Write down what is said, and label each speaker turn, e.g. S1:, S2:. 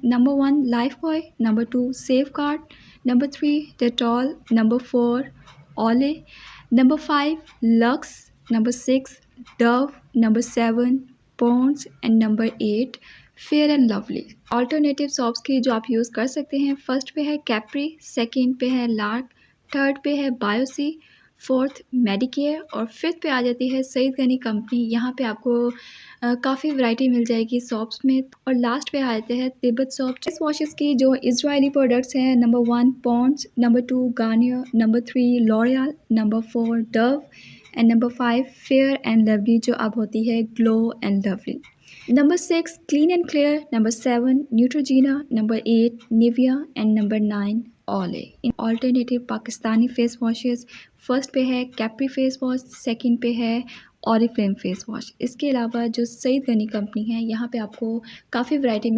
S1: Number 1 Lifebuoy, number 2 safeguard, number 3 Dettol, number 4 ओले, number 5 lux, number 6 Dove, number 7 Pond's and number 8 fair and lovely. Alternative shops की जो आप use कर सकते हैं, फर्स्ट पे है कैप्री, सेकंड पे है लार्क, थर्ड पे है बायोसी, फोर्थ मेडिकेयर और फिफ्थ पे आ जाती है सईद गनी कंपनी। यहाँ पे आपको काफ़ी वैरायटी मिल जाएगी सॉप्स में। और लास्ट पे आते हैं तिब्बत सॉप। फेस वॉशेस की जो इजरायली प्रोडक्ट्स हैं, number 1 Pond's, number 2 Garnier, number 3 L'Oreal, number 4 Dove and number 5 Fair and Lovely जो अब होती है Glow and Lovely. Number 6 Clean and Clear, number 7 Neutrogena, number 8 Nivea and number 9 Olay. इन alternative Pakistani face washes, first पे है Capri face wash, second पे है Oriflame face wash. इसके अलावा जो सईद गनी कंपनी है, यहाँ पे आपको काफ़ी वैरायटी